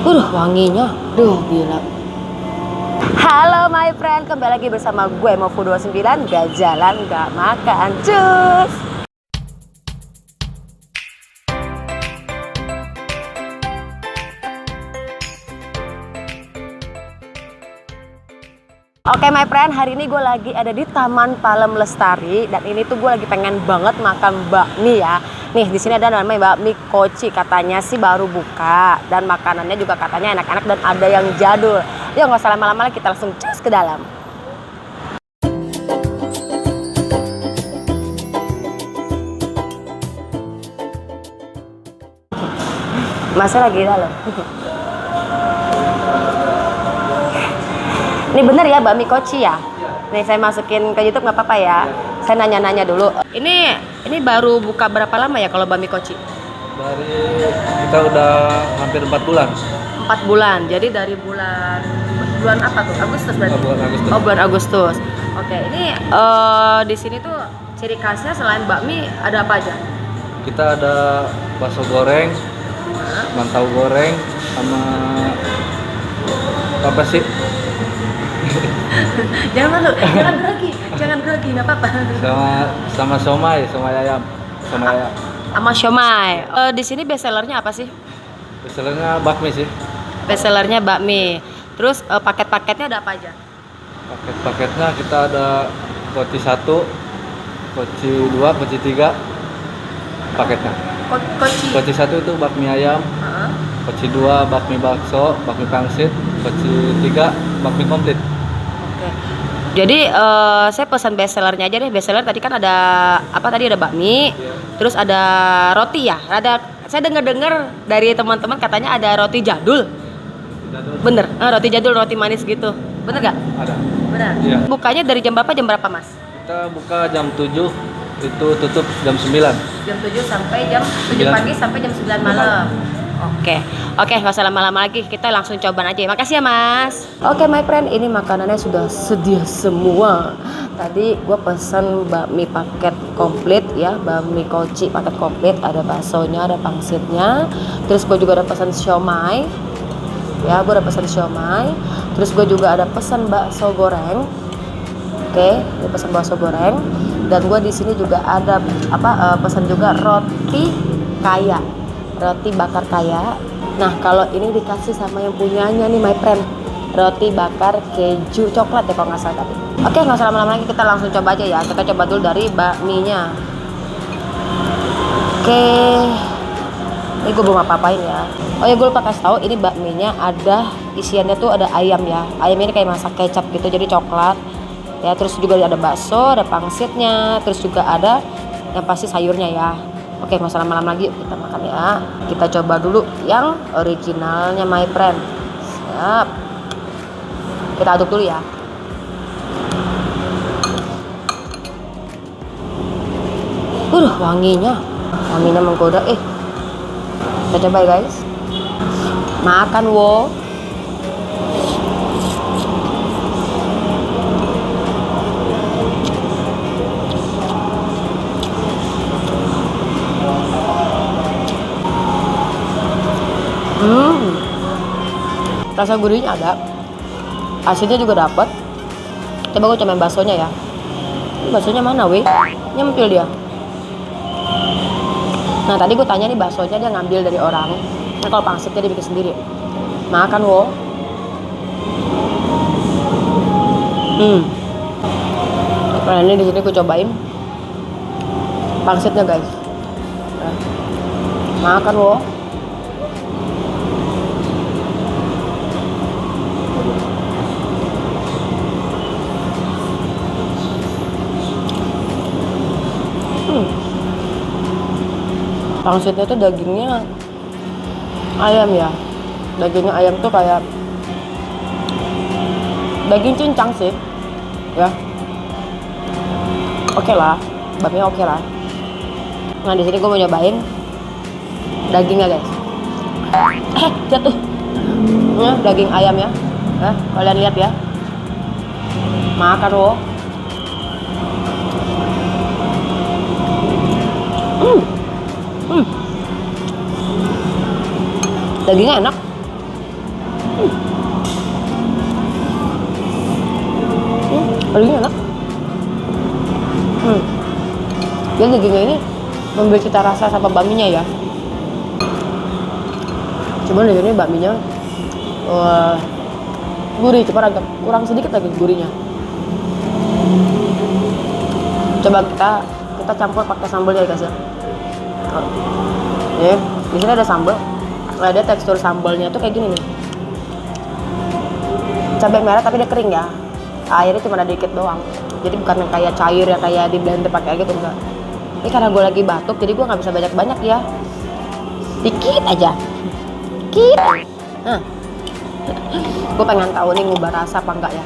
Wanginya, gila. Halo my friend, kembali lagi bersama gue Mofu29, gak jalan, gak makan, cus. Oke my friend, hari ini gue lagi ada di Taman Palem Lestari dan ini tuh gue lagi pengen banget makan bakmi ya. Nih di sini ada namanya bakmi Koci, katanya sih baru buka dan makanannya juga katanya enak-enak dan ada yang jadul. Yuk nggak usah lama-lama, kita langsung cus ke dalam. Masih lagi di dalam. Ini bener ya bakmi Koci ya? Nih saya masukin ke YouTube nggak apa-apa ya? Saya nanya-nanya dulu. Ini baru buka berapa lama ya kalau bakmi Koci? Kita udah hampir 4 bulan. 4 bulan. Jadi dari bulan apa tuh? Agustus berarti? Bulan Agustus. Oh, bulan Agustus. Oke, ini di sini tuh ciri khasnya selain bakmi ada apa aja? Kita ada bakso goreng, mantau goreng, sama apa sih? Jangan malu, jangan grogi, nggak apa-apa. Sama somai ayam, Sama siomay. Di sini best sellernya apa sih? Misalnya bakmi sih. Best sellernya bakmi. Terus paket-paketnya ada apa aja? Paket-paketnya kita ada koci 1, koci 2, koci 3 paketnya. Koci 1 itu bakmi ayam, koci 2 bakmi bakso, bakmi pangsit, koci 3 bakmi komplit. Oke. Jadi saya pesan best sellernya aja deh. Best seller tadi kan ada apa tadi, ada bakmi, terus ada roti ya. Saya dengar dari teman-teman katanya ada roti jadul. Bener, roti jadul, roti manis gitu. Bener gak? Ada. Bener. Iya. Bukanya dari jam berapa Mas? Kita buka jam 7, itu tutup jam 9. Jam 7 sampai jam 7 pagi sampai jam 9 malam. Oke, nggak usah lama-lama lagi, kita langsung coba aja. Makasih ya Mas. Oke my friend, ini makanannya sudah sedia semua. Tadi gue pesan bakmi paket komplit ya, bakmi Koci paket komplit, ada baksonya, ada pangsitnya. Terus gue juga ada pesan siomay. Ya, gue ada pesan siomay. Terus gue juga ada pesan bakso goreng. Oke, ini pesan bakso goreng. Dan gue di sini juga ada pesan juga roti kaya. Roti bakar kaya. Nah kalau ini dikasih sama yang punyanya nih my friend, roti bakar keju coklat ya kalau nggak salah tadi. Oke, nggak usah lama-lama lagi, kita langsung coba aja ya. Kita coba dulu dari bakminya. Oke, ini gue belum apa-apain ya. Oh ya, gue lupa kasih tahu, ini bakminya ada isiannya tuh ada ayam ya. Ayam ini kayak masak kecap gitu, jadi coklat ya. Terus juga ada bakso, ada pangsitnya, terus juga ada yang pasti sayurnya ya. Oke, nggak usah lama-lama lagi, kita makan ya. Kita coba dulu yang originalnya my friend. Siap. Kita aduk dulu ya. Wanginya menggoda. Kita coba ya guys. Makan wo. Rasa gurihnya ada, asinnya juga dapat. Coba gue cobain baksonya ya. Baksonya mana weh? Nyempil dia. Nah tadi gue tanya nih, baksonya dia ngambil dari orang. Nah kalau pangsitnya dia bikin sendiri. Makan wo. Nah ini di sini gue cobain pangsitnya guys. Nah, makan wo. Pangsitnya tuh dagingnya ayam ya. Dagingnya ayam tuh kayak daging cincang sih ya. Oke lah, bakminya oke lah. Nah di sini gue mau nyobain dagingnya guys. Jatuh. Nah, daging ayam ya. Kalian lihat ya. Makan wo. Dagingnya enak, Dagingnya enak. Jadi dagingnya ini memberi cita rasa sama bakminya ya. Cuman di sini bakminya gurih, cuma agak kurang sedikit lagi gurihnya. Coba kita campur pakai sambalnya ya guys ya. Nih, di sini ada sambal. Ada tekstur sambalnya tuh kayak gini nih. Cabai merah tapi dia kering ya. Airnya cuma ada dikit doang. Jadi bukan yang kayak cair yang kayak di blender pakai air gitu enggak. Ini karena gue lagi batuk jadi gue nggak bisa banyak-banyak ya. Dikit aja. Dikit. Nah. Gue pengen tahu nih ngubah rasa apa enggak ya.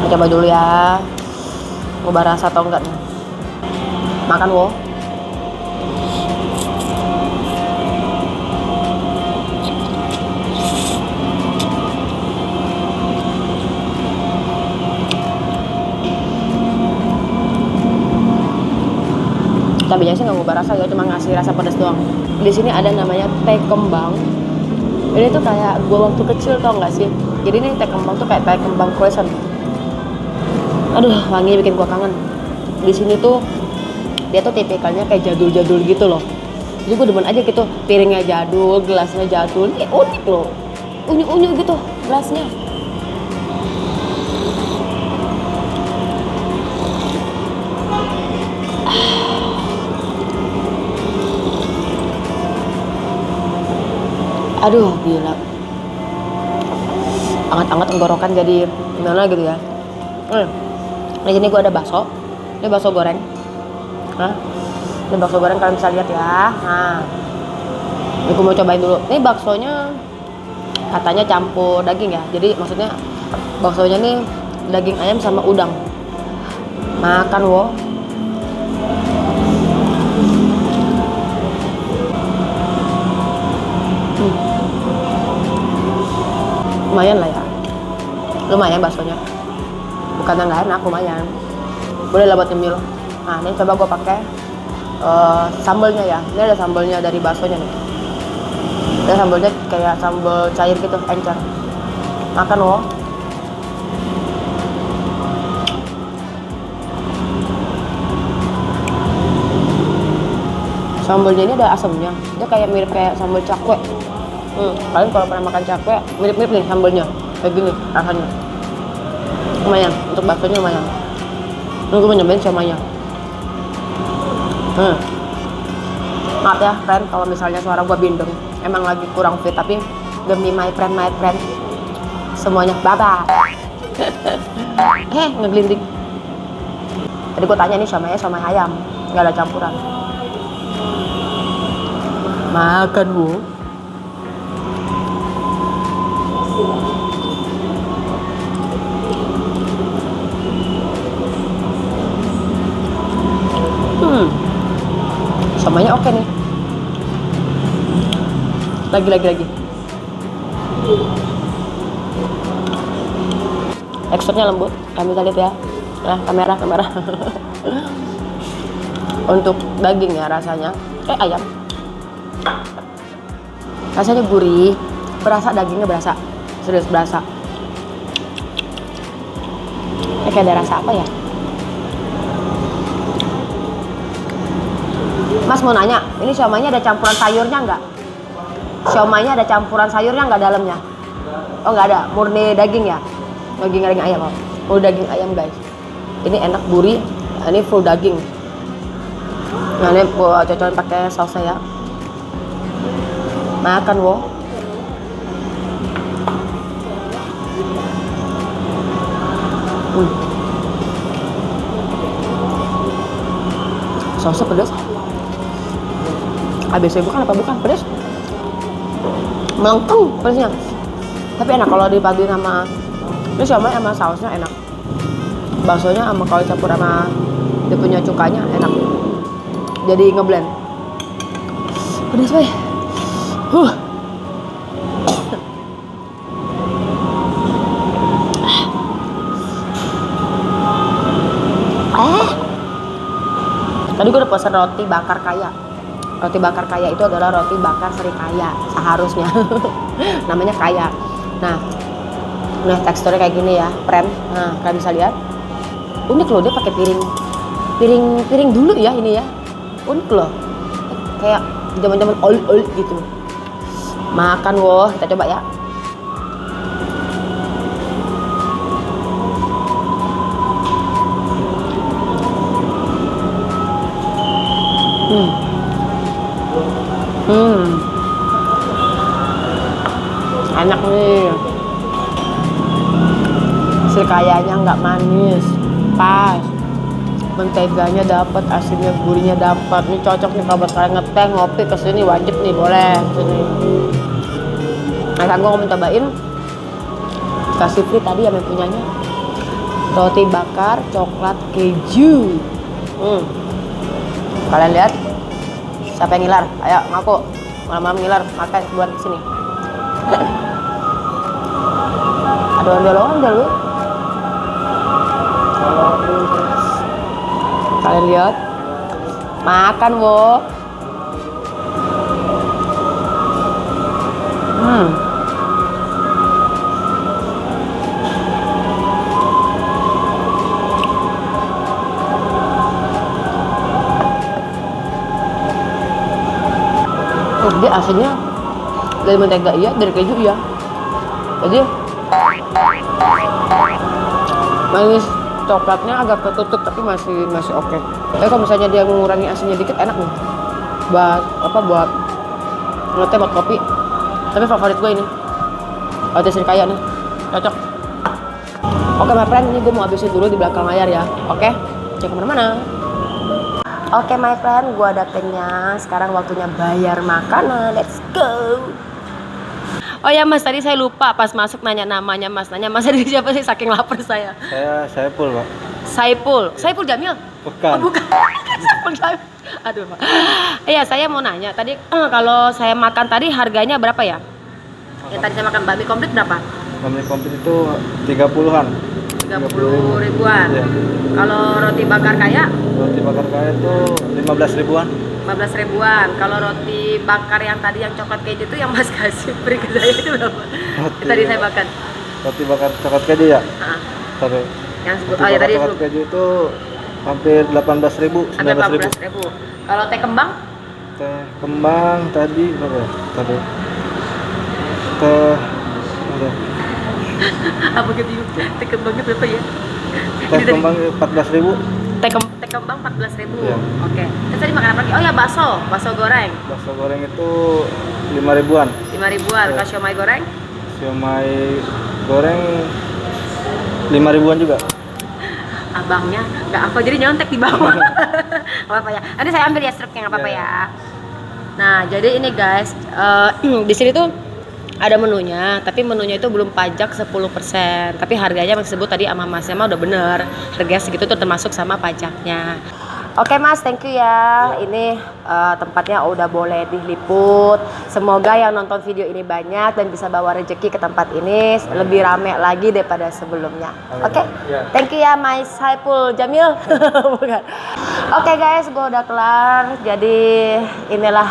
Coba dulu ya. Ngubah rasa atau enggak nih. Makan wo. Cabenya sih nggak ngubah rasa ya, cuma ngasih rasa pedas doang. Di sini ada namanya teh kembang. Ini tuh kayak gua waktu kecil tau nggak sih? Jadi ini teh kembang tuh kayak teh kembang croissant. Aduh, wanginya bikin gua kangen. Di sini tuh dia tuh tipikalnya kayak jadul-jadul gitu loh. Jadi gua demen aja gitu, piringnya jadul, gelasnya jadul, ini unik loh. Unyu-unyu gitu gelasnya. Aduh, gila. Anget-anget tenggorokan jadi gimana gitu ya. Di sini gua ada bakso. Ini bakso goreng. Nah, ini bakso goreng kalian bisa lihat ya. Nah, ini gua mau cobain dulu. Ini baksonya katanya campur daging ya. Jadi maksudnya baksonya nih daging ayam sama udang. Makan wo. Lumayan lah ya, lumayan baksonya, bukan yang nggak enak, lumayan, boleh lah buat nyemil. Nah ini coba gue pakai sambalnya ya, ini ada sambalnya dari baksonya nih, ada sambalnya kayak sambal cair gitu, encer. Makan loh. Sambalnya ini ada asamnya, dia kayak mirip kayak sambal cakwe. Kalian kalau pernah makan cakwe, mirip-mirip nih sambalnya, kayak gini rasanya. Lumayan, untuk baksonya lumayan. Ini gue mau nyobain siomanya. Maaf ya friend, kalau misalnya suara gue bindeng, emang lagi kurang fit, tapi demi my friend, semuanya baba. Ngeglinding. Tadi gue tanya nih siomanya siomay ayam, nggak ada campuran. Makan bu. Samanya oke nih. Lagi. Teksturnya lembut, kalian bisa lihat ya. Nah, kamera. Untuk daging ya rasanya kayak ayam. Rasanya gurih, berasa dagingnya berasa. Serius berasa. Kayak ada rasa apa ya? Mas mau nanya, ini siomaynya ada campuran sayurnya nggak? Siomaynya ada campuran sayurnya nggak dalamnya? Oh nggak ada, murni daging ya? Daging ayam, oh. Full daging ayam guys. Ini enak gurih, ini full daging. Nah ini cocokin pakai sausnya ya. Makan wo. Sausnya pedas. ABC bukan apa bukan pedas, melengkung pedasnya, tapi enak kalau dipaduin sama ini siomay sama sausnya enak, baksonya sama kalau campur sama dia punya cukanya enak, jadi ngeblend. Pedas weh. Tadi gue udah pesen roti bakar kaya. Roti bakar kaya itu adalah roti bakar Srikaya seharusnya. Namanya kaya. Nah teksturnya kayak gini ya, pren. Nah, kalian bisa lihat. Unik loh, dia pakai piring dulu ya ini ya. Unik loh. Kayak zaman-zaman old gitu. Makan woh, kita coba ya. Enak nih. Srikayanya nggak manis, pas. Menteganya dapat, asinnya gurihnya dapat. Ini cocok nih kalau buat kalian ngeteh ngopi kesini, wajib nih, boleh kesini. Nah, kan gue mau cobain kasih free tadi yang punyanya roti bakar coklat keju. Kalian lihat siapa yang ngiler? Ayo ngaku malam-malam ngiler makan buat kesini. Aduh dulu. Kalian lihat, makan wo. Dia asinnya dari mentega iya, dari keju iya. Jadi manis coklatnya agak ketutup tapi masih oke. Tapi kalau misalnya dia mengurangi asinnya dikit enak nih. Buat ngeteh, buat kopi. Tapi favorit gue ini roti Srikaya nih, cocok. Oke my friend, ini gue mau habisin dulu di belakang layar ya. Oke, jangan kemana-mana. Oke my friend, gue udah kenyang. Sekarang waktunya bayar makanan. Let's go. Oh ya mas, tadi saya lupa pas masuk nanya namanya mas. Nanya mas dari siapa sih, saking lapar saya. Saya Saipul Pak. Saipul Jamil? Bukan. Oh, bukan. Saipul Jamil. Aduh Pak. Iya saya mau nanya tadi kalau saya makan tadi harganya berapa ya? Yang tadi saya makan bakmi komplit berapa? Bakmi komplit itu 30-an. 30 ribuan. Iya. Kalau roti bakar kaya? Roti bakar kaya itu 15 ribuan. 15 ribuan. Kalau roti bakar yang tadi yang coklat keju itu yang mas kasih free ke saya itu berapa? Itu tadi saya makan. Roti bakar coklat keju ya? Tapi yang roti bakar tadi coklat keju itu hampir 18 ribu, 19 ribu. Kalau teh kembang? Teh kembang tadi berapa ya? Tadi teh apa gitu? Teh kembangnya berapa ya? Teh kembang 14 ribu. Teh kembang 14 ribu. Iya. Oke. Terus tadi makan apa lagi? Oh ya bakso goreng. Bakso goreng itu 5 ribuan. 5 ribuan. Iya. Kalau siomay goreng? Siomay goreng 5 ribuan juga. Abangnya nggak apa jadi nyontek di bawah. Nggak apa-apa ya. Nanti saya ambil ya struknya, nggak apa-apa ya. Nah jadi ini guys, di sini tuh ada menunya, tapi menunya itu belum pajak 10%. Tapi harganya yang disebut tadi sama masnya mah udah bener. Harganya segitu tuh termasuk sama pajaknya. Oke mas, thank you ya. Ini tempatnya udah boleh diliput. Semoga yang nonton video ini banyak dan bisa bawa rezeki ke tempat ini lebih rame lagi daripada sebelumnya. Oke, thank you ya my Saipul Jamil. Bukan. Oke guys, gue udah kelar. Jadi inilah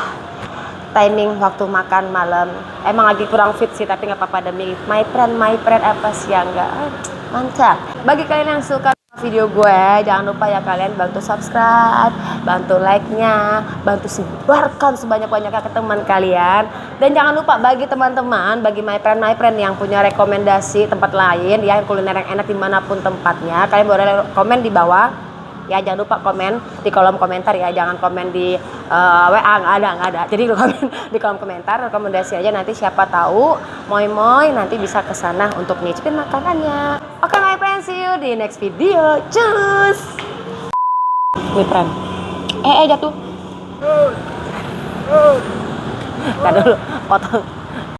timing waktu makan malam. Emang lagi kurang fit sih, tapi nggak apa-apa demi my friend apa sih yang nggak mantap. Bagi kalian yang suka video gue, jangan lupa ya kalian bantu subscribe, bantu like-nya, bantu sebarkan sebanyak-banyaknya ke teman kalian. Dan jangan lupa bagi teman-teman, bagi my friend yang punya rekomendasi tempat lain ya, kuliner yang enak dimanapun tempatnya, kalian boleh komen di bawah. Ya jangan lupa komen di kolom komentar ya, jangan komen di WA, nggak ada. Jadi komen di kolom komentar rekomendasi aja, nanti siapa tahu moy nanti bisa kesana untuk nyicipin makanannya. Oke my friends, see you di next video. Cus. My friend. Jatuh. Tadi dulu potong.